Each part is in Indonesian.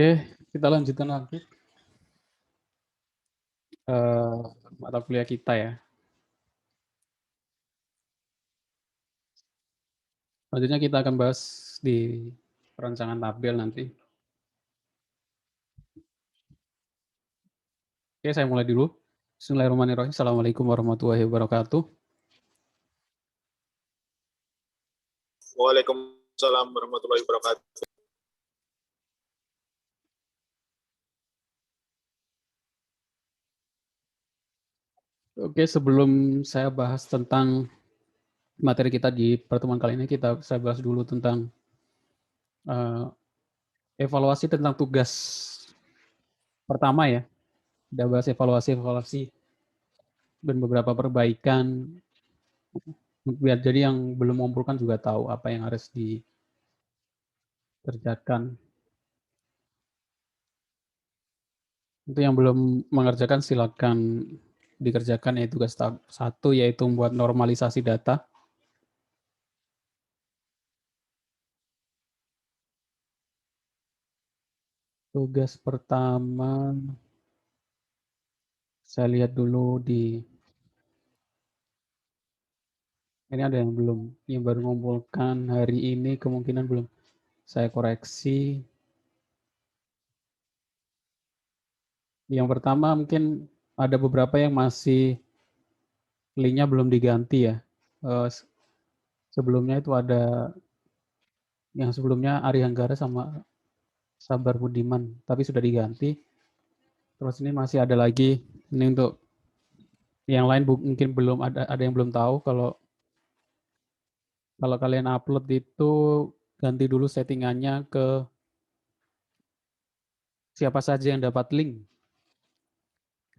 Oke, kita lanjutkan lagi eh, mata kuliah kita ya. Selanjutnya kita akan bahas di perancangan tabel nanti. Oke, saya mulai dulu. Bismillahirrahmanirrahim. Assalamualaikum warahmatullahi wabarakatuh. Waalaikumsalam warahmatullahi wabarakatuh. Oke, sebelum saya bahas tentang materi kita di pertemuan kali ini, saya bahas dulu tentang evaluasi tentang tugas pertama ya. Kita bahas evaluasi dan beberapa perbaikan. Biar jadi yang belum mengumpulkan juga tahu apa yang harus dikerjakan. Untuk yang belum mengerjakan silakan dikerjakan, yaitu tugas tahap 1 yaitu membuat normalisasi data. Tugas pertama saya lihat dulu ini ada yang baru mengumpulkan hari ini, kemungkinan belum saya koreksi. Yang pertama mungkin ada beberapa yang masih linknya belum diganti ya. Sebelumnya itu ada yang sebelumnya Ari Hanggara sama Sabar Budiman, tapi sudah diganti. Terus ini masih ada lagi, ini untuk yang lain mungkin belum ada yang belum tahu kalau kalian upload itu ganti dulu settingannya ke siapa saja yang dapat link.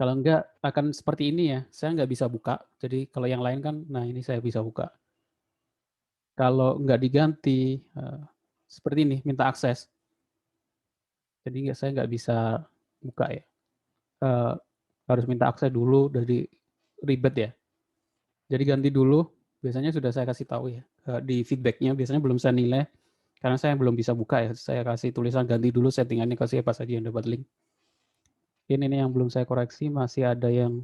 Kalau enggak akan seperti ini ya, saya nggak bisa buka. Jadi kalau yang lain kan, nah ini saya bisa buka. Kalau nggak diganti, seperti ini, minta akses. Jadi saya nggak bisa buka ya. Harus minta akses dulu, dari ribet ya. Jadi ganti dulu, biasanya sudah saya kasih tahu ya. Di feedbacknya biasanya belum saya nilai, karena saya belum bisa buka ya. Saya kasih tulisan ganti dulu settingannya ke siapa saja yang dapat link. Ini yang belum saya koreksi, masih ada yang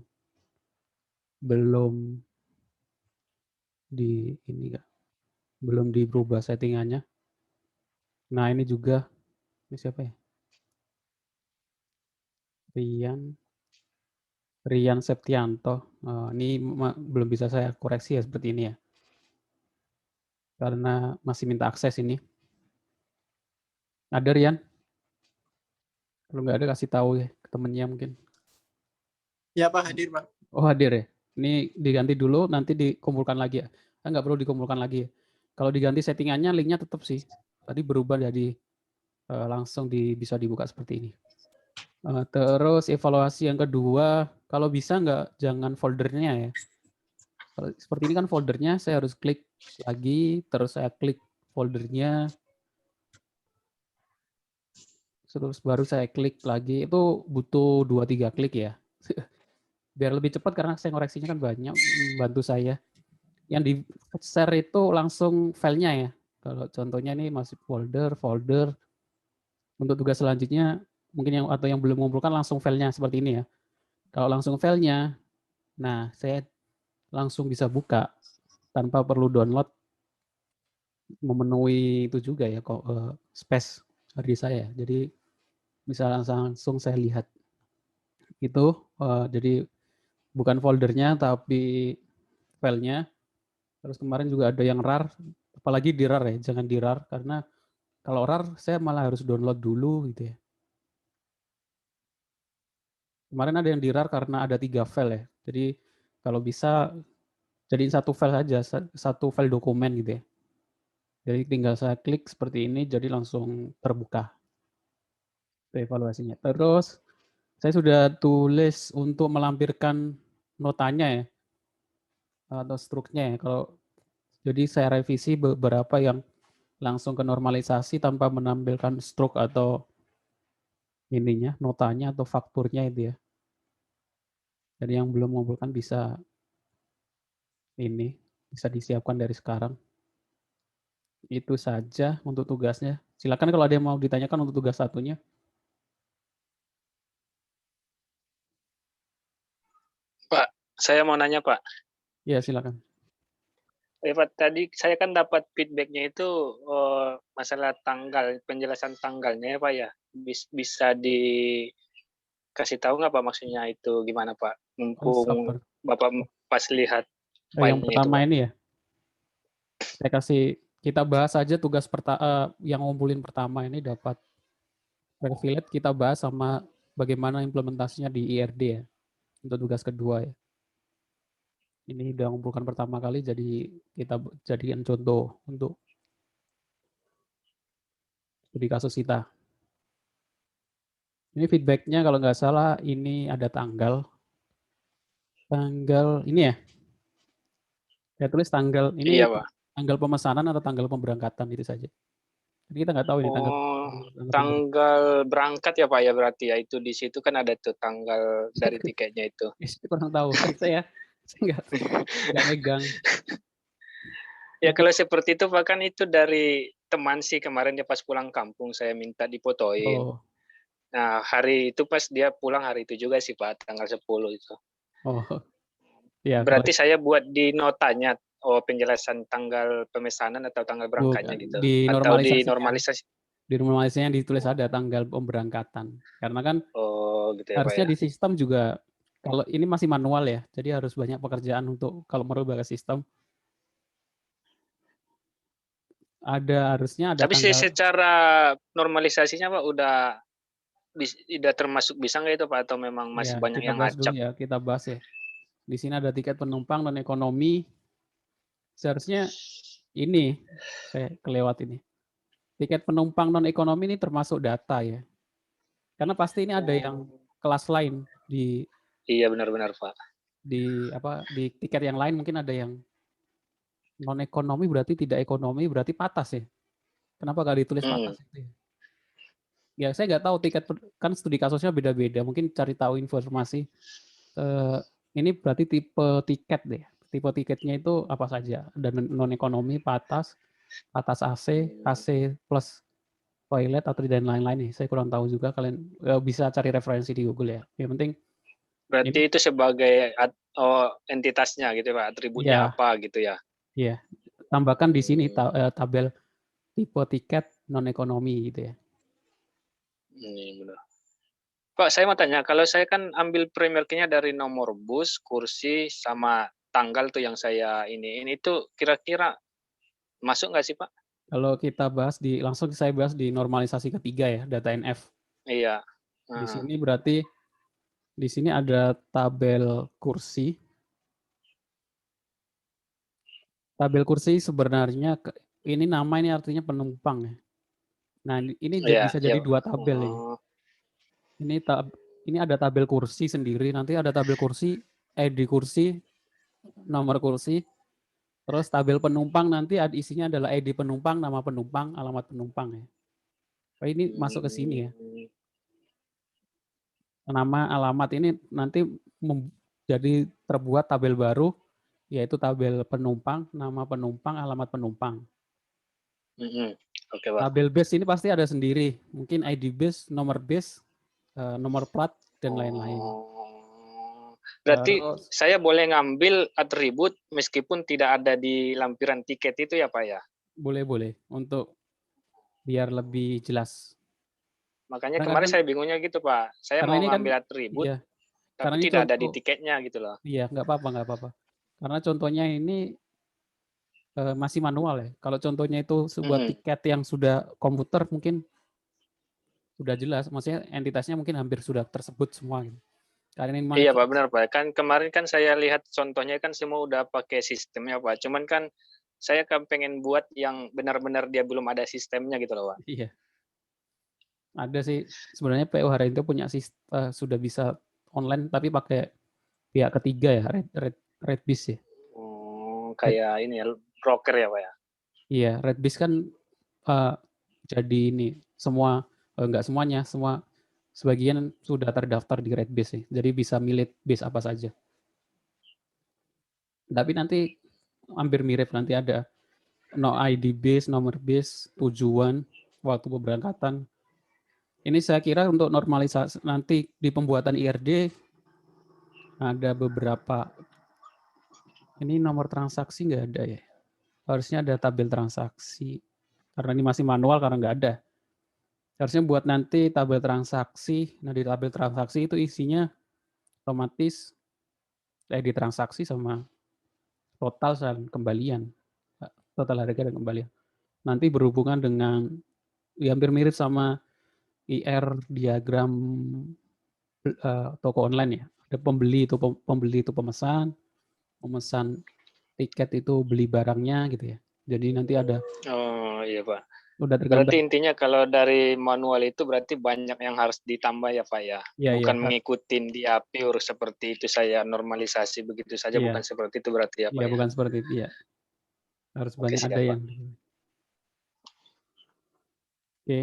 belum belum diubah settingannya. Nah ini juga, ini siapa ya? Rian Septianto. Ini belum bisa saya koreksi ya seperti ini ya, karena masih minta akses ini. Ada Rian? Kalau nggak ada kasih tahu ya ke temennya mungkin. Ya Pak, hadir Pak. Oh hadir ya. Ini diganti dulu, nanti dikumpulkan lagi ya. Nggak perlu dikumpulkan lagi ya. Kalau diganti settingannya, linknya tetap sih. Tadi berubah jadi langsung bisa dibuka seperti ini. Terus evaluasi yang kedua, kalau bisa jangan foldernya ya. Kalau seperti ini kan foldernya, saya harus klik lagi, terus saya klik foldernya, terus baru saya klik lagi. Itu butuh 2-3 klik ya. Biar lebih cepat karena saya ngoreksinya kan banyak, bantu saya. Yang di share itu langsung filenya ya. Kalau contohnya ini masih folder. Untuk tugas selanjutnya mungkin atau yang belum mengumpulkan langsung filenya seperti ini ya. Kalau langsung filenya, nah saya langsung bisa buka tanpa perlu download, memenuhi itu juga ya kok space hari saya. Jadi bisa langsung saya lihat itu, jadi bukan foldernya tapi filenya. Terus kemarin juga ada yang RAR, apalagi di RAR ya, jangan di RAR karena kalau RAR saya malah harus download dulu gitu ya. Kemarin ada yang di RAR karena ada 3 file ya. Jadi kalau bisa jadiin satu file saja, satu file dokumen gitu ya. Jadi tinggal saya klik seperti ini, jadi langsung terbuka evaluasinya. Terus saya sudah tulis untuk melampirkan notanya ya, atau struknya ya. Jadi saya revisi beberapa yang langsung ke normalisasi tanpa menampilkan struk atau notanya atau fakturnya itu ya. Jadi yang belum mengumpulkan bisa disiapkan dari sekarang. Itu saja untuk tugasnya. Silakan kalau ada yang mau ditanyakan untuk tugas satunya. Saya mau nanya Pak. Ya, silakan. Pak, tadi saya kan dapat feedback-nya itu masalah tanggal, penjelasan tanggalnya ya Pak ya. Bisa dikasih tahu nggak Pak maksudnya itu gimana Pak? Oh, Mumpung Bapak pas lihat yang file-nya itu pertama Pak. ini ya. Kita bahas aja tugas yang ngumpulin pertama ini dapat privilege, kita bahas sama bagaimana implementasinya di IRD ya. Untuk tugas kedua ya. Ini udah ngumpulkan pertama kali, jadi kita jadikan contoh untuk studi kasus kita. Ini feedbacknya kalau nggak salah ini ada tanggal ini ya. Saya tulis tanggal ini Iya Pak. tanggal pemesanan atau tanggal pemberangkatan itu saja. Jadi kita nggak tahu ini tanggal berangkat ya Pak ya berarti ya, itu di situ kan ada tuh tanggal dari tiketnya itu. Kurang tahu kan saya nggak megang. Ya kalau seperti itu Pak, kan itu dari teman sih kemarin dia pas pulang kampung saya minta difotoin. Oh. Nah hari itu pas dia pulang hari itu juga sih Pak, tanggal 10 itu. Oh. Ya, berarti saya buat di notanya penjelasan tanggal pemesanan atau tanggal berangkatnya gitu. Atau di normalisasi. Di normalisasinya ditulis ada tanggal pemberangkatan. Karena kan gitu ya, harusnya Pak, ya? Di sistem juga, kalau ini masih manual ya, jadi harus banyak pekerjaan untuk kalau merubah ke sistem. Harusnya ada tapi tanggal. Secara normalisasinya Pak udah termasuk bisa nggak itu Pak, atau memang masih banyak yang acak? Ya, kita bahas ya. Di sini ada tiket penumpang dan ekonomi. Seharusnya ini saya kelewat ini. Tiket penumpang non ekonomi ini termasuk data ya. Karena pasti ini ada yang kelas lain di. Iya benar-benar Pak. Di tiket yang lain mungkin ada yang non ekonomi, berarti tidak ekonomi, berarti patas ya. Kenapa nggak ditulis patas itu ya? Ya saya nggak tahu, tiket kan studi kasusnya beda-beda. Mungkin cari tahu informasi. Ini berarti tipe tiket deh. Tipe tiketnya itu apa saja? Dan non ekonomi, patas AC, AC plus toilet atau dan lain-lain nih. Saya kurang tahu juga, kalian bisa cari referensi di Google ya. Yang penting berarti itu sebagai entitasnya gitu Pak, atributnya apa gitu ya. Iya. Tambahkan di sini tabel tipe tiket non ekonomi gitu ya. Benar. Pak, saya mau tanya, kalau saya kan ambil premier key-nya dari nomor bus, kursi, sama tanggal tuh yang saya ini tuh kira-kira masuk nggak sih Pak? Kalau kita langsung saya bahas di normalisasi ketiga ya, data NF. Iya. Di sini berarti di sini ada tabel kursi. Tabel kursi sebenarnya ini nama ini artinya penumpang ya. Nah, ini bisa jadi dua tabel ini. Ini ada tabel kursi sendiri, nanti ada tabel kursi, ID kursi, nomor kursi, terus tabel penumpang nanti isinya adalah ID penumpang, nama penumpang, alamat penumpang ya. Ini masuk ke sini ya. Nama, alamat ini nanti jadi terbuat tabel baru, yaitu tabel penumpang, nama penumpang, alamat penumpang. Oke, Pak. Tabel base ini pasti ada sendiri, mungkin ID base, nomor base, nomor plat, dan lain-lain. Berarti saya boleh ngambil atribut meskipun tidak ada di lampiran tiket itu ya Pak ya? Boleh, untuk biar lebih jelas. Makanya kemarin saya bingungnya gitu Pak, saya mau ngambil atribut, tapi tidak ada di tiketnya gitu loh. Iya, nggak apa-apa. Karena contohnya ini masih manual ya. Kalau contohnya itu sebuah tiket yang sudah komputer mungkin sudah jelas, maksudnya entitasnya mungkin hampir sudah tersebut semua gitu. Iya Pak, benar Pak. Kan kemarin kan saya lihat contohnya kan semua udah pakai sistemnya Pak. Cuman kan saya kan pengen buat yang benar-benar dia belum ada sistemnya gitu loh Pak. Iya. Ada sih sebenarnya PO Harindo punya sistem sudah bisa online tapi pakai pihak ketiga ya, Redbis ya. Kayak ini ya, broker ya Pak ya. Iya, Redbis kan jadi ini semua enggak semuanya, sebagian sudah terdaftar di Redbis sih. Jadi bisa milih base apa saja. Tapi nanti hampir mirip, nanti ada ID base, nomor base, tujuan, waktu pemberangkatan. Ini saya kira untuk normalisasi nanti di pembuatan IRD Ada beberapa. Ini nomor transaksi nggak ada ya. Harusnya ada tabel transaksi. Karena ini masih manual karena nggak ada. Harusnya buat nanti tabel transaksi. Nah di tabel transaksi itu isinya otomatis di transaksi sama total dan kembalian. Total harga dan kembalian. Nanti berhubungan dengan ya hampir mirip sama IR diagram toko online ya. Ada pembeli itu pemesan, pemesan tiket itu beli barangnya gitu ya. Jadi nanti ada Oh iya Pak. udah Berarti tergambar. intinya kalau dari manual itu berarti banyak yang harus ditambah ya Pak ya. Iya iya Bukan mengikuti di API urus seperti itu saya normalisasi begitu saja, iya bukan seperti itu berarti ya iya Pak ya. bukan seperti itu ya. Harus Oke banyak ada siap Pak. yang oke.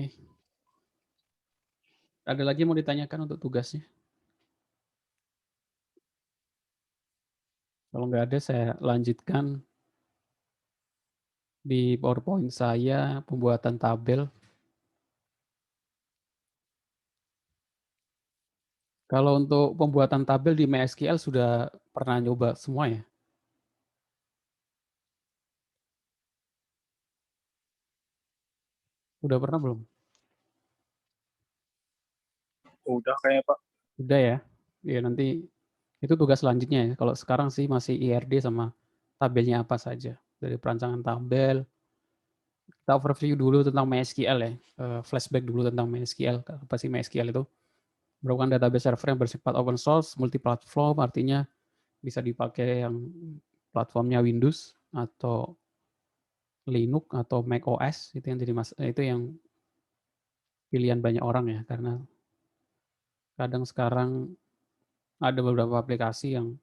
Ada lagi mau ditanyakan untuk tugasnya? Kalau nggak ada saya lanjutkan di PowerPoint saya pembuatan tabel. Kalau untuk pembuatan tabel di MySQL sudah pernah nyoba semua ya? Udah pernah belum? Udah kayaknya Pak. Udah ya? Ya nanti itu tugas selanjutnya ya. Kalau sekarang sih masih IRD sama tabelnya apa saja. Dari perancangan tabel, kita overview dulu tentang MySQL ya. Flashback dulu tentang MySQL. Apa sih MySQL itu? Merupakan database server yang bersifat open source, multi-platform, artinya bisa dipakai yang platformnya Windows atau Linux atau Mac OS, itu yang jadi itu yang pilihan banyak orang ya, karena kadang sekarang ada beberapa aplikasi yang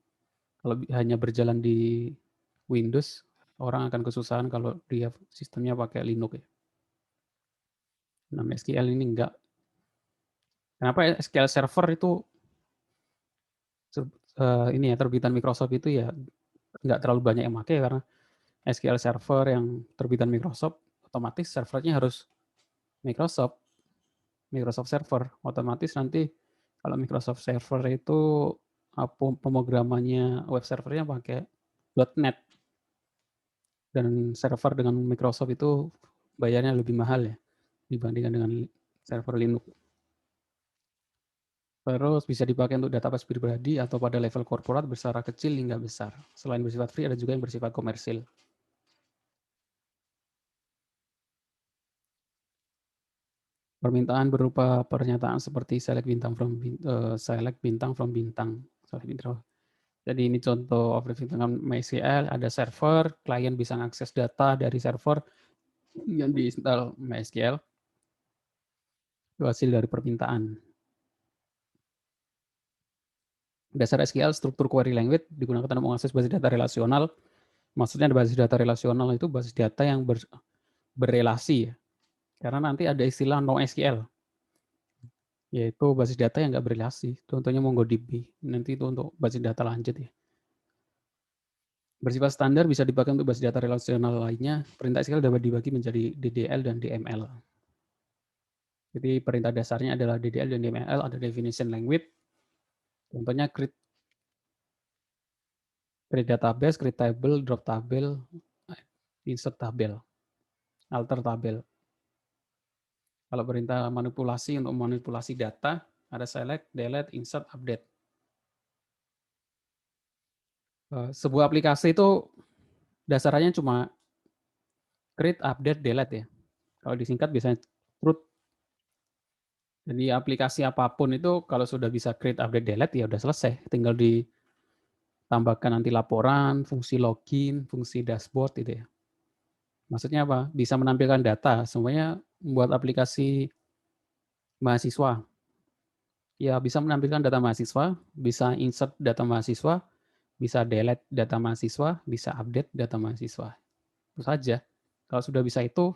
kalau hanya berjalan di Windows, orang akan kesusahan kalau dia sistemnya pakai Linux ya. Nah, SQL ini enggak. Kenapa SQL Server itu ini ya terbitan Microsoft itu ya enggak terlalu banyak yang pakai karena SQL Server yang terbitan Microsoft otomatis servernya harus Microsoft Server. Otomatis nanti kalau Microsoft Server itu pemrogramannya web servernya pakai .NET dan server dengan Microsoft itu bayarnya lebih mahal ya dibandingkan dengan server Linux. Terus bisa dipakai untuk database pribadi atau pada level korporat besar kecil hingga besar. Selain bersifat free ada juga yang bersifat komersil. Permintaan berupa pernyataan seperti select bintang from bintang. Jadi ini contoh overview dengan MySQL, ada server, klien bisa mengakses data dari server yang diinstal MySQL, itu hasil dari permintaan. Dasar SQL, struktur query language, digunakan untuk mengakses basis data relasional. Maksudnya basis data relasional itu basis data yang berrelasi ya. Karena nanti ada istilah NoSQL, yaitu basis data yang nggak berrelasi. Contohnya MongoDB, nanti itu untuk basis data lanjut ya. Bersifat standar bisa dipakai untuk basis data relasional lainnya. Perintah SQL dapat dibagi menjadi DDL dan DML. Jadi perintah dasarnya adalah DDL dan DML, ada definition language. Contohnya create database, create table, drop table, insert tabel, alter tabel. Kalau perintah manipulasi untuk manipulasi data, ada select, delete, insert, update. Sebuah aplikasi itu dasarnya cuma create, update, delete ya. Kalau disingkat biasanya root. Jadi aplikasi apapun itu kalau sudah bisa create, update, delete ya udah selesai. Tinggal ditambahkan nanti laporan, fungsi login, fungsi dashboard itu ya. Maksudnya apa? Bisa menampilkan data. Semuanya membuat aplikasi mahasiswa. Ya bisa menampilkan data mahasiswa, bisa insert data mahasiswa, bisa delete data mahasiswa, bisa update data mahasiswa. Itu saja. Kalau sudah bisa itu,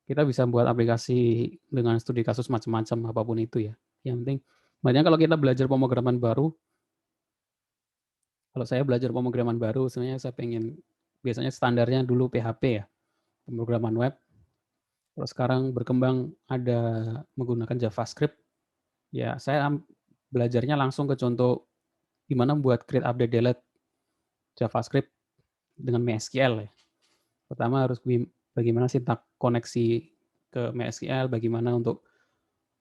kita bisa buat aplikasi dengan studi kasus macam-macam apapun itu ya. Yang penting, makanya kalau kita belajar pemrograman baru, kalau saya belajar pemrograman baru, sebenarnya saya pengen biasanya standarnya dulu PHP ya, pemrograman web. Kalau sekarang berkembang ada menggunakan JavaScript, ya saya belajarnya langsung ke contoh gimana buat create update delete JavaScript dengan MySQL ya. Pertama harus bagaimana sintak koneksi ke MySQL, bagaimana untuk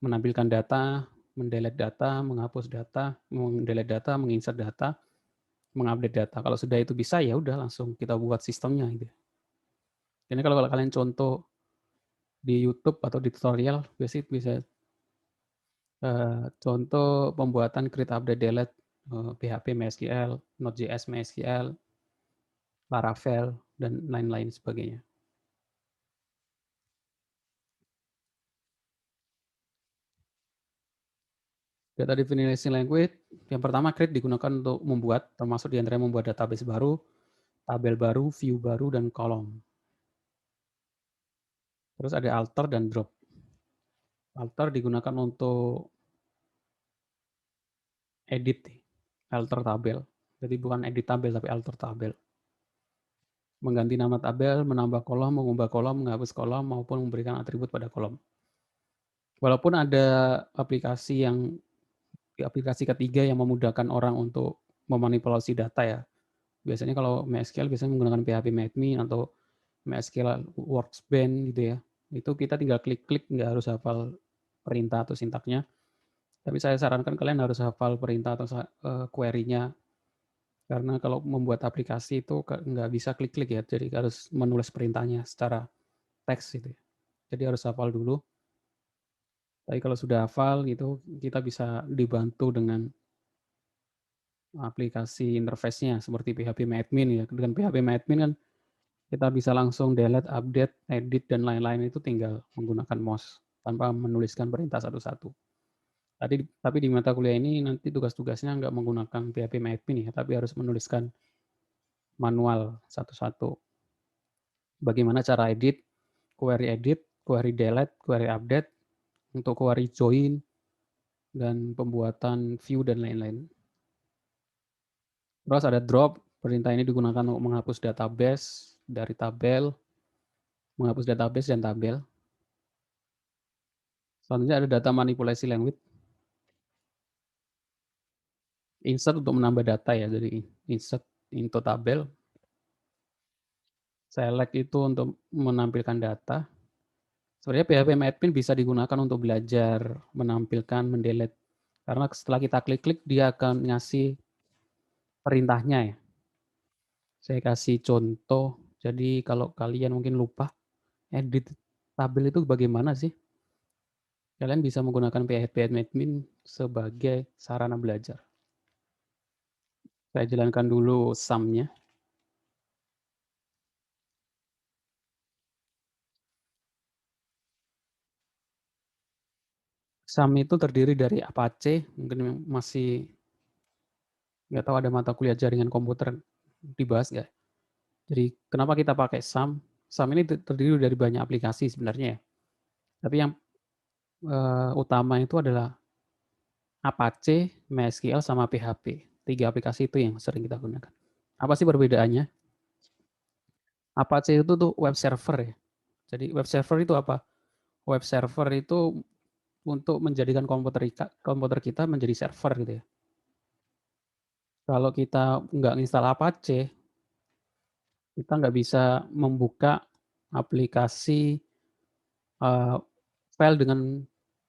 menampilkan data, mendelete data, menghapus data, mendelete data, menginsert data, mengupdate data. Kalau sudah itu bisa ya udah langsung kita buat sistemnya gitu. Ini kalau kalian contoh di YouTube atau di tutorial biasanya bisa contoh pembuatan create update delete PHP MySQL, Node.js MySQL, Laravel dan lain-lain sebagainya. Data definition language yang pertama create digunakan untuk membuat, termasuk diantaranya membuat database baru, tabel baru, view baru, dan kolom. Terus ada alter dan drop. Alter digunakan untuk edit, alter tabel. Jadi bukan edit tabel, tapi alter tabel. Mengganti nama tabel, menambah kolom, mengubah kolom, menghapus kolom, maupun memberikan atribut pada kolom. Walaupun ada aplikasi ketiga yang memudahkan orang untuk memanipulasi data ya. Biasanya kalau MySQL biasanya menggunakan phpMyAdmin atau MySQL Workbench gitu ya. Itu kita tinggal klik-klik, nggak harus hafal perintah atau sintaknya. Tapi saya sarankan kalian harus hafal perintah atau query-nya. Karena kalau membuat aplikasi itu nggak bisa klik-klik ya, jadi harus menulis perintahnya secara teks gitu ya. Jadi harus hafal dulu. Tapi kalau sudah hafal gitu, kita bisa dibantu dengan aplikasi interface-nya seperti phpMyAdmin ya. Dengan phpMyAdmin kan kita bisa langsung delete, update, edit, dan lain-lain itu tinggal menggunakan mouse tanpa menuliskan perintah satu-satu. Tapi di mata kuliah ini nanti tugas-tugasnya nggak menggunakan phpMyAdmin ya, tapi harus menuliskan manual satu-satu. Bagaimana cara edit, query delete, query update, untuk query join, dan pembuatan view dan lain-lain. Terus ada drop, perintah ini digunakan untuk menghapus database dari tabel, menghapus database dan tabel. Selanjutnya ada data manipulasi language. Insert untuk menambah data ya, jadi insert into tabel. Select itu untuk menampilkan data. Sebenarnya phpMyAdmin bisa digunakan untuk belajar menampilkan, mendelete. Karena setelah kita klik-klik, dia akan ngasih perintahnya ya. Saya kasih contoh, jadi kalau kalian mungkin lupa, edit tabel itu bagaimana sih? Kalian bisa menggunakan phpMyAdmin sebagai sarana belajar. Saya jalankan dulu sum-nya. Sum itu terdiri dari Apache, mungkin masih nggak tahu ada mata kuliah jaringan komputer dibahas nggak. Jadi kenapa kita pakai sum? Sum ini terdiri dari banyak aplikasi sebenarnya ya. Tapi yang utama itu adalah Apache, MySQL, sama PHP. 3 aplikasi itu yang sering kita gunakan. Apa sih perbedaannya? Apache itu tuh web server ya. Jadi web server itu apa? Web server itu untuk menjadikan komputer kita menjadi server gitu ya. Kalau kita nggak install Apache, kita nggak bisa membuka aplikasi file dengan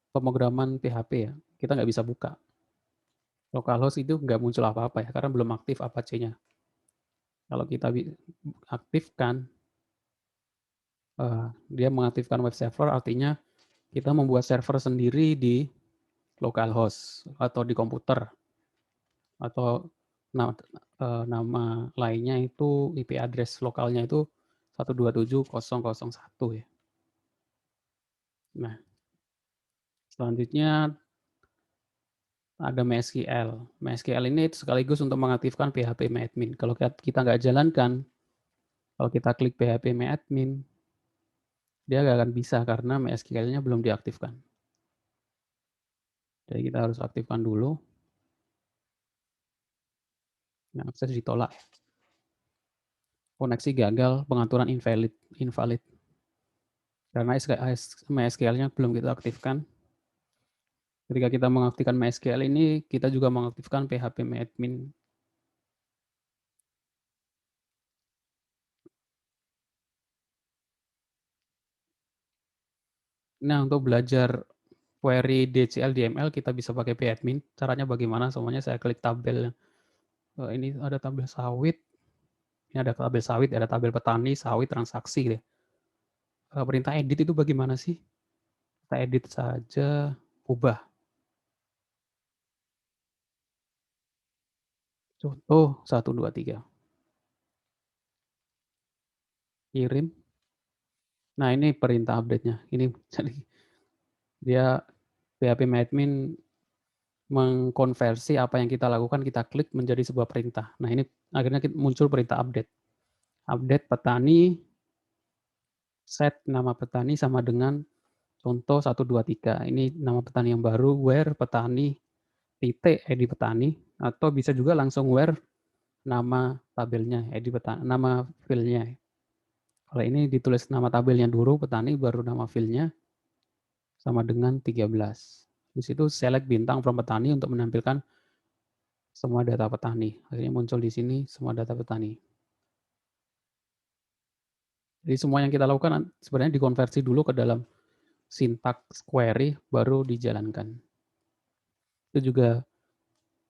pemrograman PHP ya. Kita nggak bisa buka. Localhost itu nggak muncul apa-apa ya, karena belum aktif Apache-nya. Kalau kita aktifkan, dia mengaktifkan web server, artinya kita membuat server sendiri di localhost atau di komputer, atau nama lainnya itu IP address lokalnya itu 127.0.0.1 ya. Nah, selanjutnya ada MySQL. MySQL ini sekaligus untuk mengaktifkan phpMyAdmin. Kalau kita nggak jalankan, kalau kita klik phpMyAdmin, dia nggak akan bisa karena MySQL-nya belum diaktifkan. Jadi kita harus aktifkan dulu. Nah, akses ditolak. Koneksi gagal, pengaturan invalid. Karena MySQL-nya belum kita aktifkan. Ketika kita mengaktifkan MySQL ini, kita juga mengaktifkan php-admin. Nah, untuk belajar query DCL, DML, kita bisa pakai phadmin. Caranya bagaimana? Semuanya saya klik tabel. Ini ada tabel sawit. Ini ada tabel sawit, ada tabel petani, sawit, transaksi. Gitu. Perintah edit itu bagaimana sih? Kita edit saja, ubah. Contoh 1, 2, 3. Kirim. Nah, ini perintah update-nya. Ini jadi dia php-admin mengkonversi apa yang kita lakukan, kita klik menjadi sebuah perintah. Nah, ini akhirnya muncul perintah update. Update petani, set nama petani sama dengan contoh 1, 2, 3. Ini nama petani yang baru, where petani, titik, id petani, atau bisa juga langsung where nama tabelnya, id petani, nama filenya. Kalau ini ditulis nama tabelnya dulu, petani, baru nama filenya, sama dengan 13. Di situ select bintang from petani untuk menampilkan semua data petani. Akhirnya muncul di sini semua data petani. Jadi semua yang kita lakukan sebenarnya dikonversi dulu ke dalam syntax query, baru dijalankan. Itu juga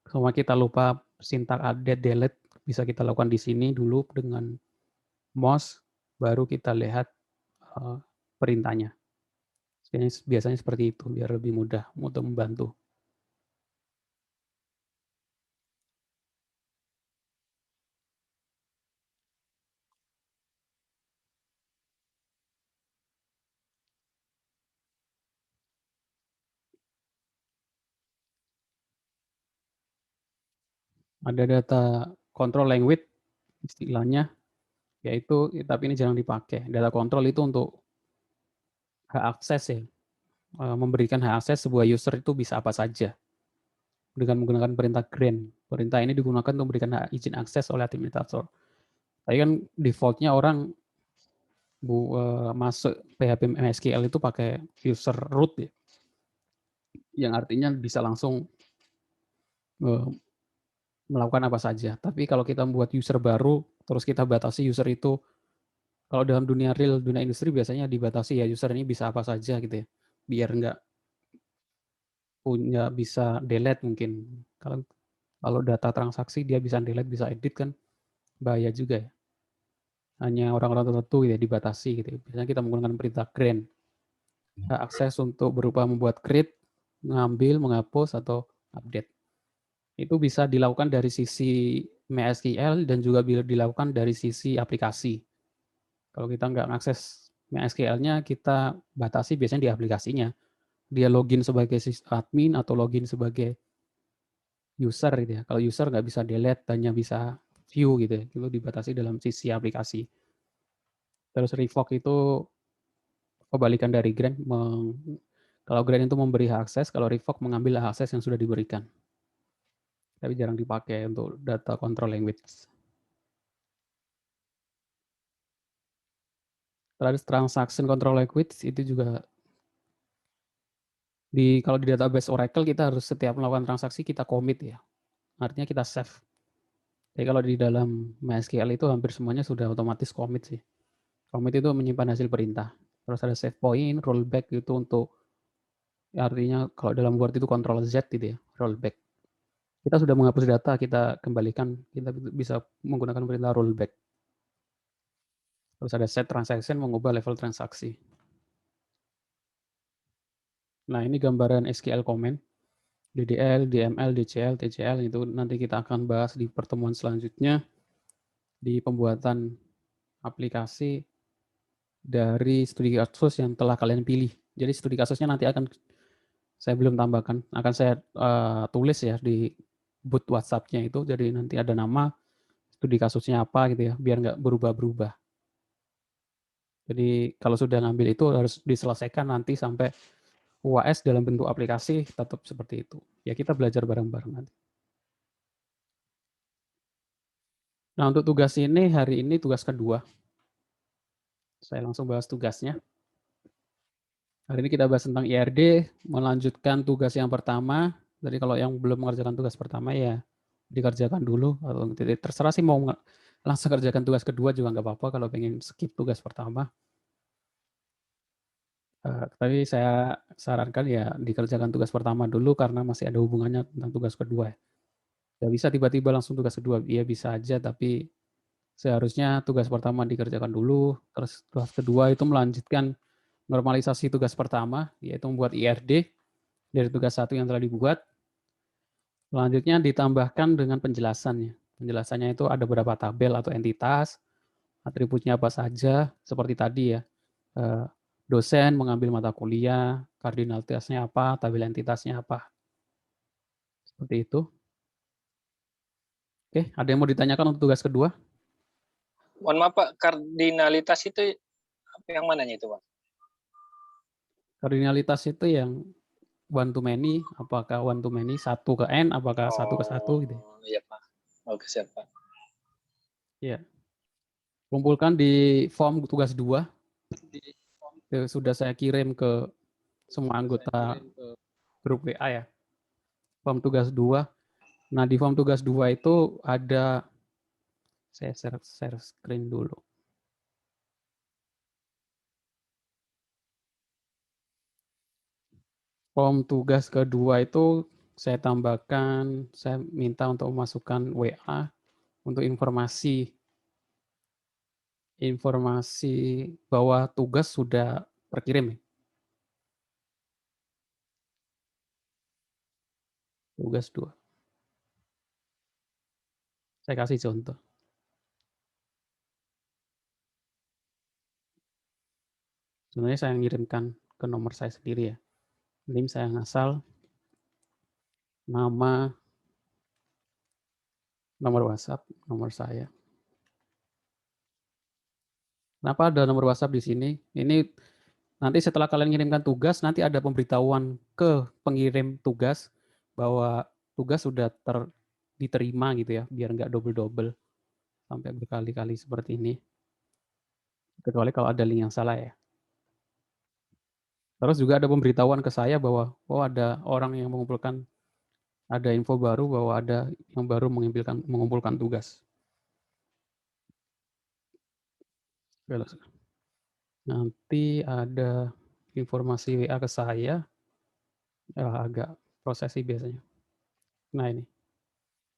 semua kita lupa syntax update, delete, bisa kita lakukan di sini dulu dengan mouse, baru kita lihat perintahnya. Biasanya seperti itu, biar lebih mudah untuk membantu. Ada data control language, istilahnya, yaitu, tapi ini jarang dipakai. Data control itu untuk hak akses ya, memberikan hak akses sebuah user itu bisa apa saja dengan menggunakan perintah grant. Perintah ini digunakan untuk memberikan hak izin akses oleh administrator. Tapi kan defaultnya orang masuk PHP MySQL itu pakai user root ya, yang artinya bisa langsung melakukan apa saja. Tapi kalau kita membuat user baru, terus kita batasi user itu, kalau dalam dunia real, dunia industri biasanya dibatasi ya user ini bisa apa saja gitu ya, biar nggak punya bisa delete mungkin. Kalau data transaksi dia bisa delete, bisa edit kan bahaya juga ya. Hanya orang-orang tertentu ya dibatasi gitu. Biasanya kita menggunakan perintah grant. Akses untuk berupa membuat create, mengambil, menghapus atau update. Itu bisa dilakukan dari sisi MySQL dan juga bisa dilakukan dari sisi aplikasi. Kalau kita nggak mengakses MySQL-nya, kita batasi biasanya di aplikasinya. Dia login sebagai admin atau login sebagai user gitu ya. Kalau user nggak bisa delete, hanya bisa view gitu ya. Itu dibatasi dalam sisi aplikasi. Terus revoke itu kebalikan dari grant. Kalau grant itu memberi hak akses, kalau revoke mengambil hak akses yang sudah diberikan. Tapi jarang dipakai untuk data control language. Terus transaction control language itu juga kalau di database Oracle kita harus setiap melakukan transaksi kita commit ya. Artinya kita save. Jadi kalau di dalam MySQL itu hampir semuanya sudah otomatis commit sih. Commit itu menyimpan hasil perintah. Terus ada save point, rollback itu untuk artinya kalau dalam Word itu Ctrl Z gitu ya, rollback. Kita sudah menghapus data, kita kembalikan, kita bisa menggunakan perintah rollback. Terus ada set transaction, mengubah level transaksi. Nah, ini gambaran SQL comment. DDL, DML, DCL, TCL itu nanti kita akan bahas di pertemuan selanjutnya di pembuatan aplikasi dari studi kasus yang telah kalian pilih. Jadi studi kasusnya nanti akan saya belum tambahkan, akan saya tulis ya di boot WhatsApp-nya itu. Jadi nanti ada nama, studi kasusnya apa gitu ya, biar nggak berubah-berubah. Jadi kalau sudah ngambil itu harus diselesaikan nanti sampai UAS dalam bentuk aplikasi tetap seperti itu. Ya kita belajar bareng-bareng nanti. Nah untuk tugas ini, hari ini tugas kedua. Saya langsung bahas tugasnya. Hari ini kita bahas tentang IRD, melanjutkan tugas yang pertama. Jadi kalau yang belum mengerjakan tugas pertama ya dikerjakan dulu, atau terserah sih mau langsung kerjakan tugas kedua juga nggak apa-apa kalau pengen skip tugas pertama. Tapi saya sarankan ya dikerjakan tugas pertama dulu karena masih ada hubungannya tentang tugas kedua. Nggak bisa tiba-tiba langsung tugas kedua, ya bisa aja, tapi seharusnya tugas pertama dikerjakan dulu, terus tugas kedua itu melanjutkan normalisasi tugas pertama, yaitu membuat IRD dari tugas satu yang telah dibuat. Selanjutnya ditambahkan dengan penjelasannya. Penjelasannya itu ada beberapa tabel atau entitas, atributnya apa saja, seperti tadi ya. Dosen mengambil mata kuliah, kardinalitasnya apa, tabel entitasnya apa. Seperti itu. Oke, ada yang mau ditanyakan untuk tugas kedua? Mohon maaf Pak, kardinalitas itu yang mananya itu Pak? Kardinalitas itu yang one to many, apakah one to many, satu ke n, apakah satu ke satu gitu. Iya Pak. Oke siap Pak. Ya. Kumpulkan di form tugas 2. Sudah saya kirim ke semua anggota grup WA ya. Form tugas 2. Nah, di form tugas 2 itu ada, saya share screen dulu. Form tugas kedua itu saya tambahkan, saya minta untuk memasukkan WA untuk informasi bahwa tugas sudah terkirim. Tugas 2. Saya kasih contoh. Sebenarnya saya ngirimkan ke nomor saya sendiri ya. NIM saya ngasal, nama, nomor WhatsApp, nomor saya. Kenapa ada nomor WhatsApp di sini? Ini nanti setelah kalian ngirimkan tugas, nanti ada pemberitahuan ke pengirim tugas bahwa tugas sudah diterima gitu ya, biar nggak double-double sampai berkali-kali seperti ini. Kecuali kalau ada link yang salah ya. Terus juga ada pemberitahuan ke saya bahwa ada orang yang mengumpulkan, ada info baru bahwa ada yang baru mengumpulkan tugas. Nanti ada informasi WA ke saya, agak prosesi biasanya. Nah ini,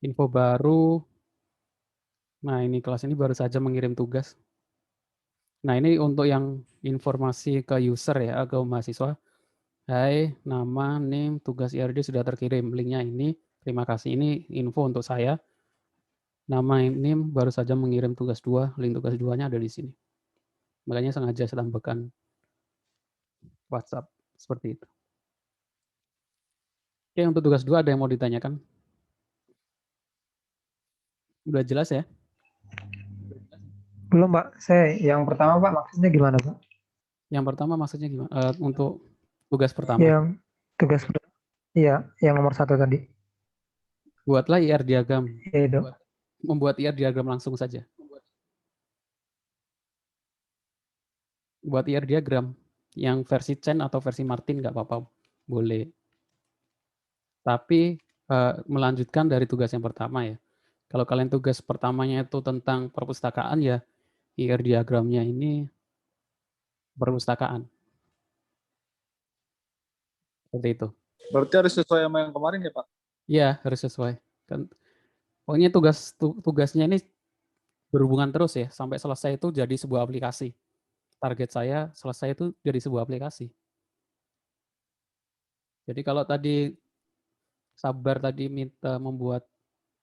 info baru. Nah ini kelas ini baru saja mengirim tugas. Nah ini untuk yang informasi ke user ya, ke mahasiswa. Hai, nama, name, tugas IRD sudah terkirim. Linknya ini, terima kasih. Ini info untuk saya. Nama, name, baru saja mengirim tugas 2. Link tugas 2-nya ada di sini. Makanya sengaja saya tambahkan WhatsApp. Seperti itu. Oke, untuk tugas 2 ada yang mau ditanyakan? Udah jelas ya? Belum Pak, saya yang pertama Pak maksudnya gimana Pak? Yang pertama maksudnya gimana? Untuk tugas pertama. Yang tugas, iya, yang nomor 1 tadi. Buatlah IR diagram. Ya itu. Membuat IR diagram langsung saja. Buat IR diagram. Yang versi Chen atau versi Martin nggak apa-apa. Boleh. Tapi melanjutkan dari tugas yang pertama ya. Kalau kalian tugas pertamanya itu tentang perpustakaan ya, IR diagramnya ini perpustakaan. Seperti itu. Berarti harus sesuai sama yang kemarin ya Pak? Iya, harus sesuai. Kan, pokoknya tugasnya ini berhubungan terus ya, sampai selesai itu jadi sebuah aplikasi. Target saya selesai itu jadi sebuah aplikasi. Jadi kalau tadi Sabar tadi minta membuat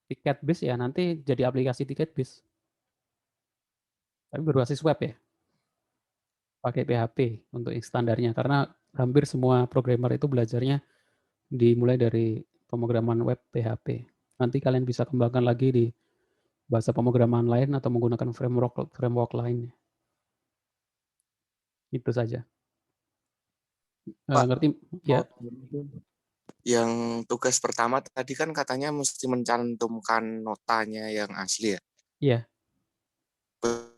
tiket bis ya, nanti jadi aplikasi tiket bis. Tapi berbasis web ya, pakai PHP untuk standarnya. Karena hampir semua programmer itu belajarnya dimulai dari pemrograman web PHP. Nanti kalian bisa kembangkan lagi di bahasa pemrograman lain atau menggunakan framework lainnya. Itu saja. Pak, Ngerti ya? yang tugas pertama tadi kan katanya mesti mencantumkan notanya yang asli ya? Iya.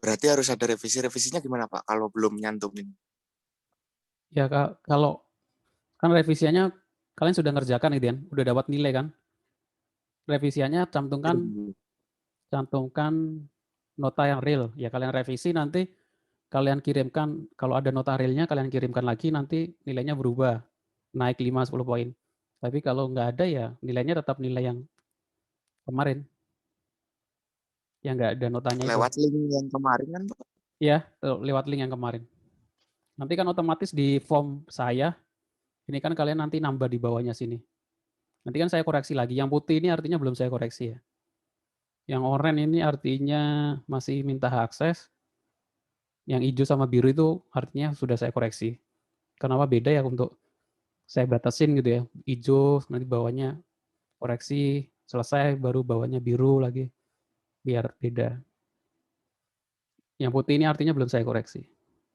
Berarti harus ada revisi-revisinya gimana Pak kalau belum nyantumin? Ya kalau kan revisiannya kalian sudah ngerjakan gitu kan, udah dapat nilai kan. Revisiannya cantumkan nota yang real. Ya kalian revisi nanti kalian kirimkan, kalau ada nota realnya kalian kirimkan lagi, nanti nilainya berubah, naik 5-10 poin. Tapi kalau nggak ada ya nilainya tetap nilai yang kemarin, yang nggak ada notanya itu. Lewat link yang kemarin kan, Pak? Ya, lewat link yang kemarin. Nanti kan otomatis di form saya, ini kan kalian nanti nambah di bawahnya sini. Nanti kan saya koreksi lagi. Yang putih ini artinya belum saya koreksi ya. Yang oranye ini artinya masih minta hak akses. Yang hijau sama biru itu artinya sudah saya koreksi. Kenapa beda ya untuk saya batasin gitu ya. Hijau nanti bawahnya koreksi, selesai baru bawahnya biru lagi. Biar beda. Yang putih ini artinya belum saya koreksi.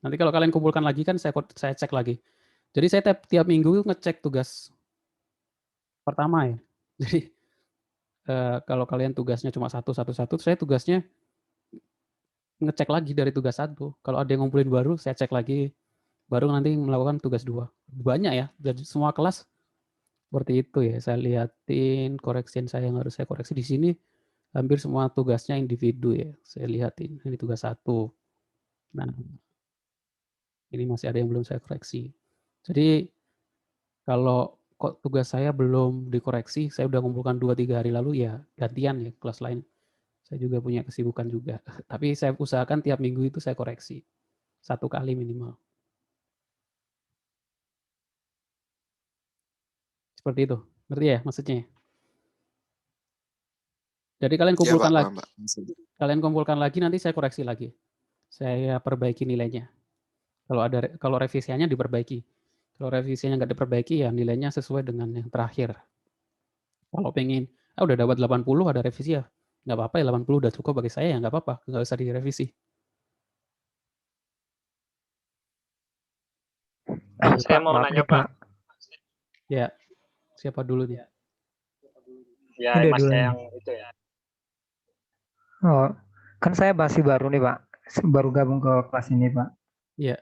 Nanti kalau kalian kumpulkan lagi kan saya cek lagi. Jadi saya tiap minggu ngecek tugas pertama ya. Jadi kalau kalian tugasnya cuma satu, saya tugasnya ngecek lagi dari tugas 1. Kalau ada yang ngumpulin baru, saya cek lagi. Baru nanti melakukan tugas 2. Banyak ya, jadi semua kelas seperti itu ya. Saya lihatin koreksi saya yang harus saya koreksi di sini. Hampir semua tugasnya individu ya. Saya lihatin, ini tugas 1. Nah, ini masih ada yang belum saya koreksi. Jadi, kalau kok tugas saya belum dikoreksi, saya udah kumpulkan 2-3 hari lalu, ya gantian ya kelas lain. Saya juga punya kesibukan juga. Tapi saya usahakan tiap minggu itu saya koreksi. 1 kali minimal. Seperti itu. Ngerti ya maksudnya? Jadi kalian Ya, kumpulkan Pak, lagi. paham, Pak. Kalian kumpulkan lagi, nanti saya koreksi lagi. Saya perbaiki nilainya. Kalau revisiannya diperbaiki. Kalau revisinya nggak diperbaiki, ya nilainya sesuai dengan yang terakhir. Kalau pengen, udah dapat 80, ada revisi ya. Nggak apa-apa ya, 80 udah cukup bagi saya ya, nggak apa-apa. Nggak usah direvisi. Saya mau Maaf nanya, nih, Pak. Ya, siapa dulu nih? Ya, Udah dulu masnya nih. yang itu ya. Oh, kan saya masih baru nih, Pak. Baru gabung ke kelas ini, Pak. Iya.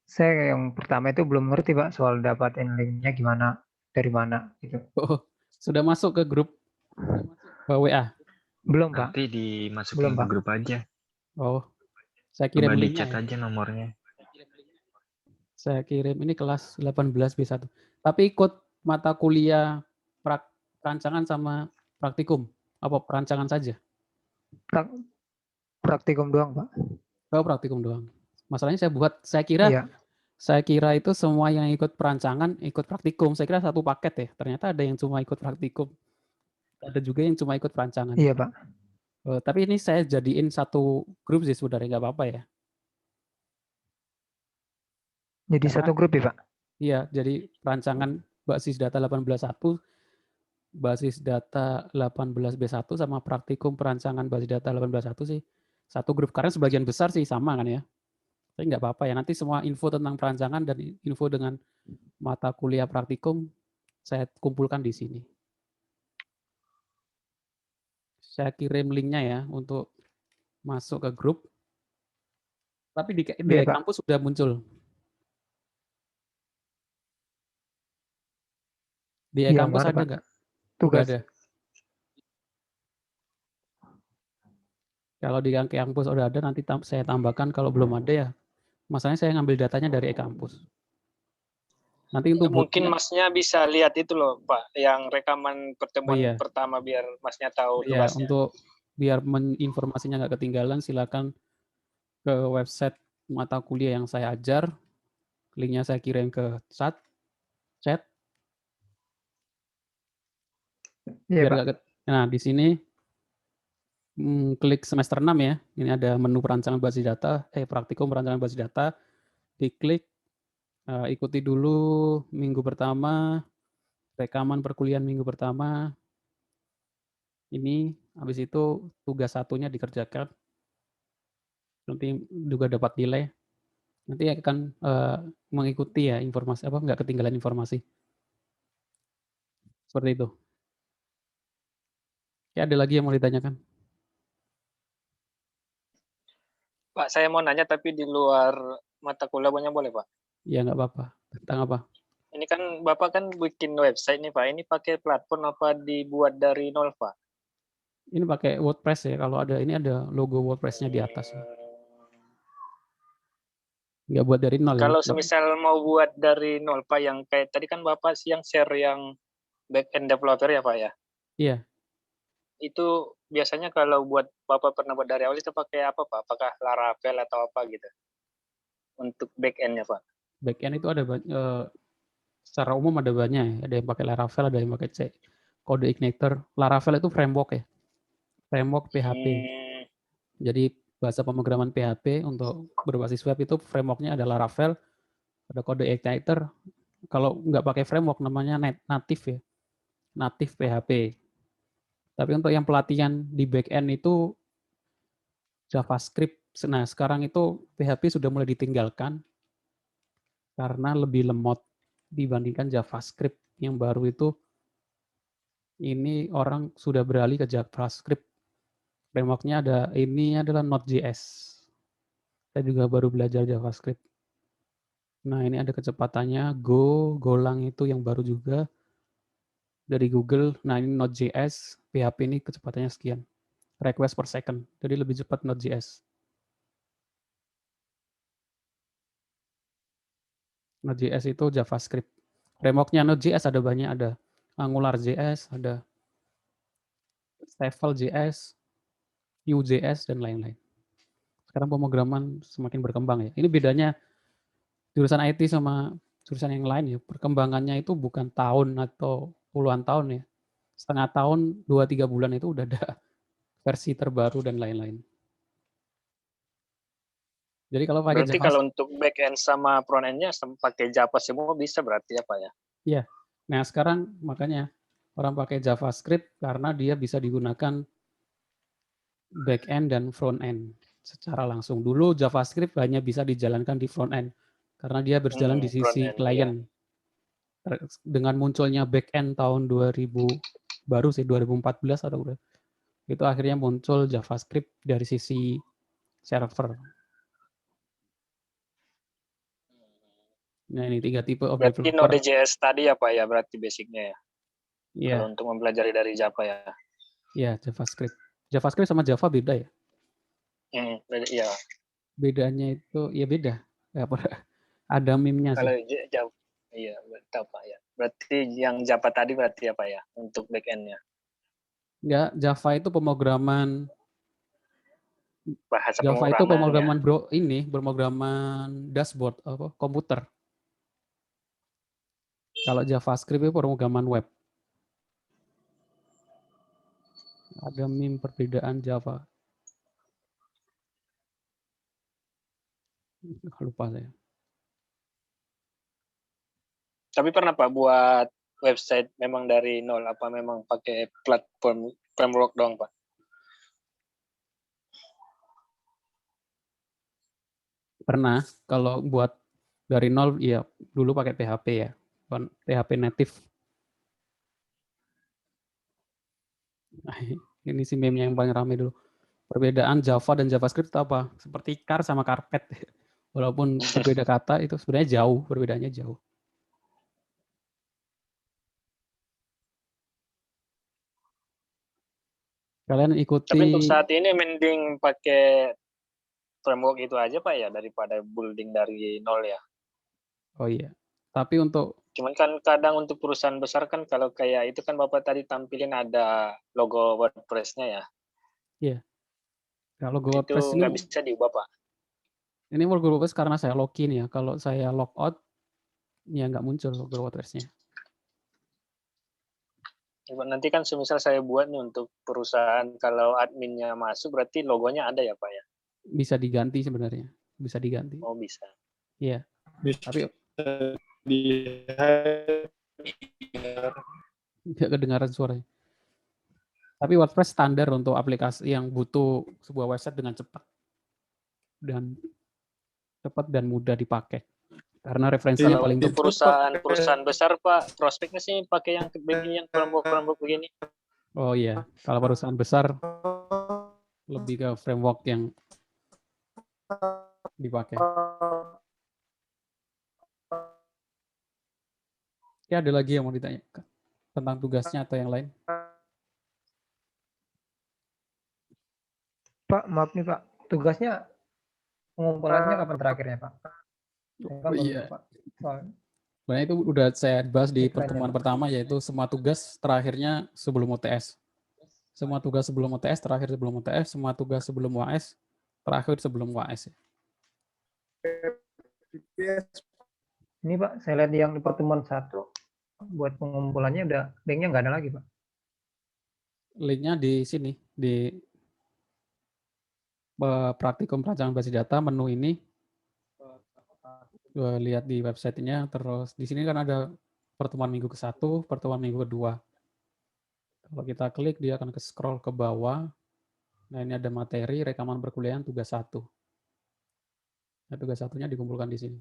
Saya yang pertama itu belum ngerti, Pak, soal dapatin linknya gimana, dari mana gitu. Oh, sudah masuk ke grup WA? Belum, Pak. Nanti dimasukin Belum, ke Pak. grup aja. Oh, saya kirim Coba di linknya chat ya. aja nomornya. Saya kirim ini kelas 18B1. Tapi ikut mata kuliah perancangan sama praktikum? Apa perancangan saja? Praktikum doang, Pak. Oh, praktikum doang. Masalahnya saya kira itu semua yang ikut perancangan ikut praktikum. Saya kira satu paket ya. Ternyata ada yang cuma ikut praktikum. Ada juga yang cuma ikut perancangan. Iya, Pak. Tapi ini saya jadiin satu grup sih sebenarnya, nggak apa-apa ya. Jadi Karena satu grup ya, Pak? iya, jadi perancangan basis data 18.1, basis data 18B1 sama praktikum perancangan basis data 18.1 sih satu grup. Karena sebagian besar sih sama kan ya. Tapi nggak apa-apa ya. Nanti semua info tentang perancangan dan info dengan mata kuliah praktikum saya kumpulkan di sini. Saya kirim linknya ya untuk masuk ke grup. Tapi di Iya, Pak. kampus sudah muncul. Di Iya, kampus mana, ada Pak? nggak? Udah Tugas. ada. Kalau di kampus udah ada, nanti saya tambahkan. Kalau belum ada ya, masalahnya saya ngambil datanya dari e-kampus. Nanti untuk Mungkin masnya bisa lihat itu loh, Pak, yang rekaman pertemuan iya. pertama biar masnya tahu Iya, tugasnya. untuk biar informasinya nggak ketinggalan, silakan ke website mata kuliah yang saya ajar. Linknya saya kirim ke chat. Iya, Biar Pak. nggak nah, di sini klik semester 6 ya. Ini ada menu perancangan basis data, praktikum perancangan basis data. Diklik, ikuti dulu minggu pertama, rekaman perkuliahan minggu pertama. Ini habis itu tugas satunya dikerjakan. Nanti juga dapat nilai. Nanti akan mengikuti ya informasi apa nggak ketinggalan informasi. Seperti itu. Ya, ada lagi yang mau ditanyakan? Pak, saya mau nanya tapi di luar mata kuliah boleh, Pak? Ya nggak apa-apa. Tentang apa? Ini kan Bapak kan bikin website nih Pak. Ini pakai platform apa dibuat dari nol Pak? Ini pakai WordPress ya. Kalau ada ini ada logo WordPress-nya di atas. Nggak buat dari nol ya. Kalau semisal mau buat dari nol Pak, yang kayak tadi kan Bapak yang share yang back-end developer ya Pak ya? Iya. Itu biasanya kalau buat Bapak pernah buat dari awal itu pakai apa Pak? Apakah Laravel atau apa gitu? Untuk back-end-nya Pak? Back-end itu ada secara umum ada banyak ya. Ada yang pakai Laravel, ada yang pakai C. Code Igniter. Laravel itu framework ya. Framework PHP. Jadi bahasa pemrograman PHP untuk berbasis web itu framework-nya ada Laravel, ada Code Igniter. Kalau nggak pakai framework namanya native ya. Native PHP. Tapi untuk yang pelatihan di back-end itu JavaScript. Nah, sekarang itu PHP sudah mulai ditinggalkan karena lebih lemot dibandingkan JavaScript. Yang baru itu ini orang sudah beralih ke JavaScript. Framework-nya ada, ini adalah Node.js. Saya juga baru belajar JavaScript. Nah, ini ada kecepatannya Go, Golang itu yang baru juga dari Google. Nah, ini Node.js, PHP ini kecepatannya sekian. Request per second. Jadi lebih cepat Node.js. Node.js itu JavaScript. Framework-nya Node.js ada banyak, ada AngularJS, ada Stable.js, Vue.js, dan lain-lain. Sekarang pemrograman semakin berkembang ya. Ini bedanya jurusan IT sama jurusan yang lain ya. Perkembangannya itu bukan tahun atau puluhan tahun ya. Setengah tahun, 2-3 bulan itu udah ada versi terbaru dan lain-lain. Jadi kalau pakai Berarti Java, kalau untuk back-end sama front-end-nya pakai Java semua bisa berarti ya Pak ya? iya. Nah sekarang makanya orang pakai JavaScript karena dia bisa digunakan back-end dan front-end secara langsung. Dulu JavaScript hanya bisa dijalankan di front-end karena dia berjalan di sisi Front-end, klien. Dengan munculnya back-end tahun 2000, baru sih 2014 atau udah, itu akhirnya muncul JavaScript dari sisi server. Nah ini 3 tipe of Berarti developer. Node.js tadi ya Pak ya, berarti basicnya ya? Iya, Kalau untuk mempelajari dari Java ya? iya JavaScript. JavaScript sama Java beda ya? Iya. Bedanya itu ya beda. Ada meme-nya sih. Kalau Java, iya tahu Pak ya. Berarti yang Java tadi berarti apa ya untuk back-end-nya? Enggak, Java itu pemrograman Bahasa Java itu pemrogramannya. pemrograman dashboard apa komputer. Kalau JavaScript itu pemrograman web. Ada meme perbedaan Java. Lupa saya. Tapi pernah Pak buat website memang dari nol apa memang pakai platform framework doang Pak? Pernah, kalau buat dari nol ya dulu pakai PHP ya. PHP native. Nah, ini sih meme yang paling ramai dulu. Perbedaan Java dan JavaScript itu apa? Seperti car sama karpet. Walaupun berbeda kata itu sebenarnya jauh, perbedaannya jauh. Kalian ikuti. Tapi untuk saat ini mending pakai framework itu aja Pak ya daripada building dari nol ya. Oh iya. Tapi untuk Cuman kan kadang untuk perusahaan besar kan kalau kayak itu kan Bapak tadi tampilin ada logo WordPress-nya ya. ya, kalau Itu WordPress nggak ini bisa diubah Pak. logo WordPress karena saya login ya. Kalau saya logout ya nggak muncul logo WordPress-nya. Nanti kan semisal saya buat nih untuk perusahaan kalau adminnya masuk berarti logonya ada ya Pak ya? Bisa diganti sebenarnya. Bisa diganti. Oh bisa. Iya. Tapi nggak kedengaran suaranya. Tapi WordPress standar untuk aplikasi yang butuh sebuah website dengan cepat dan mudah dipakai. Karena referensinya Kalau paling untuk perusahaan besar Pak, prospeknya sih pakai yang framework begini. Oh iya, kalau perusahaan besar lebih ke framework yang dipakai. Ya, ada lagi yang mau ditanya tentang tugasnya atau yang lain? Pak, maaf nih Pak, tugasnya pengumpulannya kapan terakhirnya Pak? Saya kan Oh baru iya, Pak. Soalnya sebenarnya itu udah saya bahas di deadline-nya, pertemuan Pak. pertama, yaitu semua tugas terakhirnya sebelum UTS. Semua tugas sebelum UTS terakhir sebelum UTS, semua tugas sebelum UAS terakhir sebelum UAS. Ini Pak, saya lihat yang di pertemuan 1 buat pengumpulannya udah linknya nggak ada lagi Pak. Linknya di sini, di praktikum perancangan basis data, menu ini lihat di websitenya. Terus di sini kan ada pertemuan minggu ke-1, pertemuan minggu ke-2. Kalau kita klik, dia akan ke scroll ke bawah. Nah, ini ada materi rekaman perkuliahan tugas 1. Nah, tugas 1-nya dikumpulkan di sini.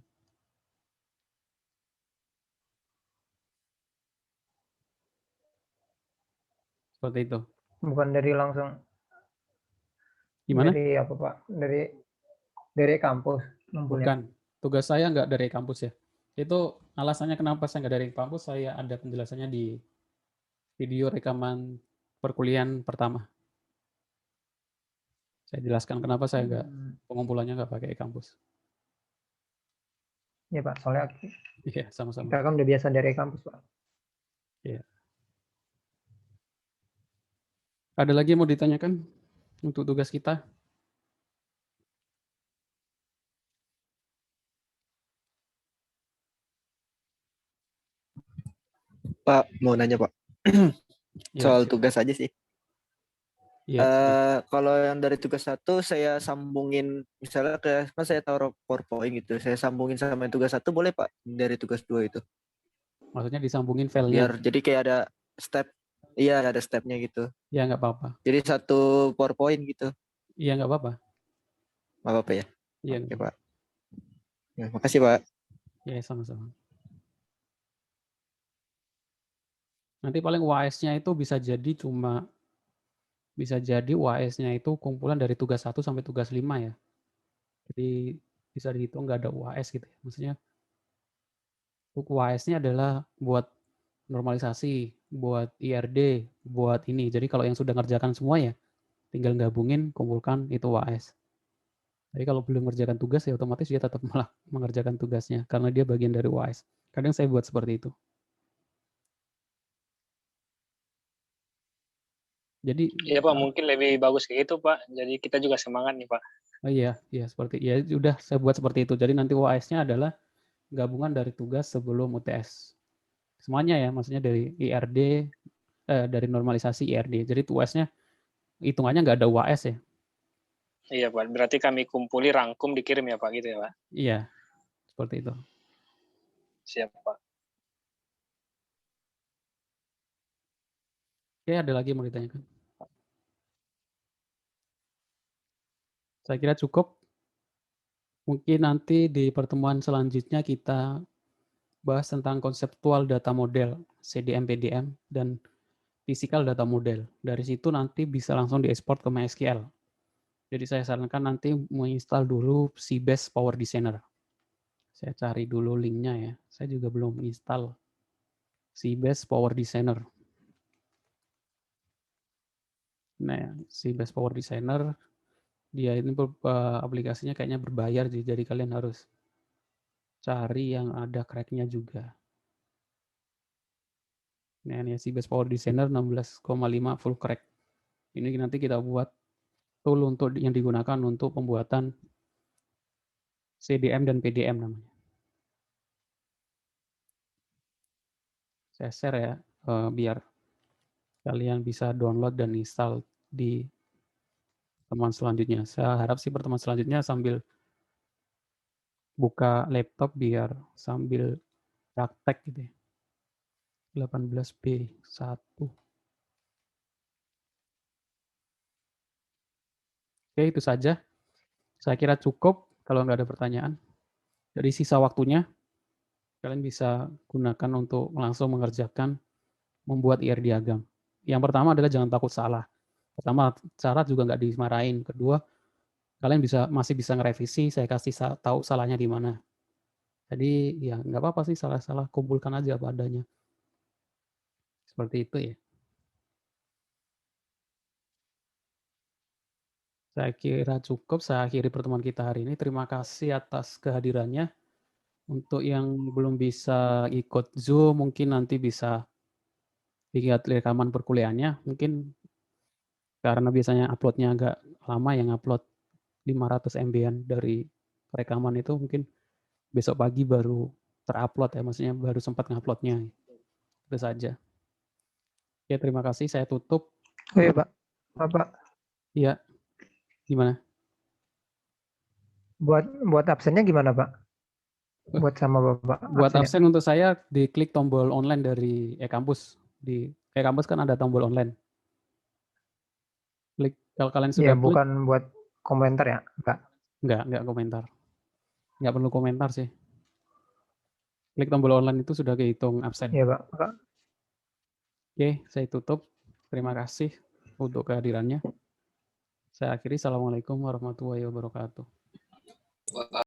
Seperti itu. Bukan dari langsung Gimana? dari apa Pak? Dari kampus ngumpulnya. Bukan. Tugas saya nggak dari kampus ya. Itu alasannya kenapa saya nggak dari kampus, saya ada penjelasannya di video rekaman perkuliahan pertama. Saya jelaskan kenapa saya nggak, pengumpulannya nggak pakai kampus. Ya Pak, soalnya Iya, sama-sama. kita kan udah biasa dari kampus Pak. Iya. Ada lagi yang mau ditanyakan untuk tugas kita? Pak, mau nanya Pak, Ya, soal siap. tugas aja sih. Ya, Kalau yang dari tugas 1 saya sambungin, misalnya kayak kan saya taruh PowerPoint gitu, saya sambungin sama yang tugas 1 boleh Pak, dari tugas 2 itu? maksudnya disambungin filenya. Biar jadi kayak ada step, iya ada stepnya gitu. Ya, nggak apa-apa. Jadi satu PowerPoint gitu, Iya, nggak apa-apa. nggak apa-apa ya? Iya, Oke Pak. Ya, makasih Pak. ya, sama-sama. Nanti paling UAS-nya itu bisa jadi UAS-nya itu kumpulan dari tugas 1 sampai tugas 5 ya. Jadi bisa dihitung nggak ada UAS gitu ya. Maksudnya UAS-nya adalah buat normalisasi, buat IRD, buat ini. Jadi kalau yang sudah ngerjakan semua ya tinggal gabungin, kumpulkan, itu UAS. Tapi kalau belum mengerjakan tugas ya otomatis dia tetap malah mengerjakan tugasnya karena dia bagian dari UAS. Kadang saya buat seperti itu. Jadi Iya Pak, mungkin lebih bagus kayak gitu Pak. Jadi kita juga semangat nih Pak. oh iya, seperti ya udah saya buat seperti itu. Jadi nanti UAS-nya adalah gabungan dari tugas sebelum UTS. Semuanya ya, maksudnya dari IRD, dari normalisasi IRD. Jadi UAS-nya hitungannya nggak ada UAS ya. Iya Pak, berarti kami kumpuli, rangkum, dikirim ya Pak, gitu ya Pak? Iya, seperti itu. Siap Pak. Oke, ada lagi yang mau ditanyakan? Saya kira cukup. Mungkin nanti di pertemuan selanjutnya kita bahas tentang konseptual data model, CDM, PDM, dan physical data model. Dari situ nanti bisa langsung diekspor ke MySQL. Jadi saya sarankan nanti menginstal dulu Sybase Power Designer. Saya cari dulu linknya ya. Saya juga belum install Sybase Power Designer. Nah, Sybase Power Designer, dia ini aplikasinya kayaknya berbayar, jadi kalian harus cari yang ada crack-nya juga. Nah, ini Sybase Power Designer 16,5 full crack. Ini nanti kita buat tool untuk yang digunakan untuk pembuatan CDM dan PDM namanya. Saya share ya, biar kalian bisa download dan install di pertemuan selanjutnya. Saya harap sih pertemuan selanjutnya sambil buka laptop biar sambil praktek gitu ya. 18B1. Oke, itu saja. Saya kira cukup kalau nggak ada pertanyaan. Dari sisa waktunya, kalian bisa gunakan untuk langsung mengerjakan membuat IR diagram. Yang pertama adalah jangan takut salah. Pertama, syarat juga nggak dimarahin. Kedua, kalian masih bisa ngerevisi, saya kasih tahu salahnya di mana. Jadi ya nggak apa-apa sih, salah-salah kumpulkan aja apa adanya. Seperti itu ya. Saya kira cukup, saya akhiri pertemuan kita hari ini. Terima kasih atas kehadirannya. Untuk yang belum bisa ikut Zoom, mungkin nanti bisa lihat rekaman perkuliahannya. Mungkin karena biasanya uploadnya agak lama, yang upload 500 MB-an dari rekaman itu mungkin besok pagi baru terupload ya, maksudnya baru sempat nguploadnya. Itu saja. Ya, terima kasih. Saya tutup. Oh iya Pak, Bapak Iya, gimana? buat absennya gimana Pak? Buat sama Bapak Buat absennya. absen untuk saya, diklik tombol online dari e-kampus. Di e-kampus kan ada tombol online. Klik, kalau kalian Ya, sudah klik, bukan buat komentar ya, Pak. enggak komentar. Enggak perlu komentar sih. Klik tombol online itu sudah kehitung absen. Iya Pak. Oke, saya tutup. Terima kasih untuk kehadirannya. Saya akhiri. Assalamualaikum warahmatullahi wabarakatuh.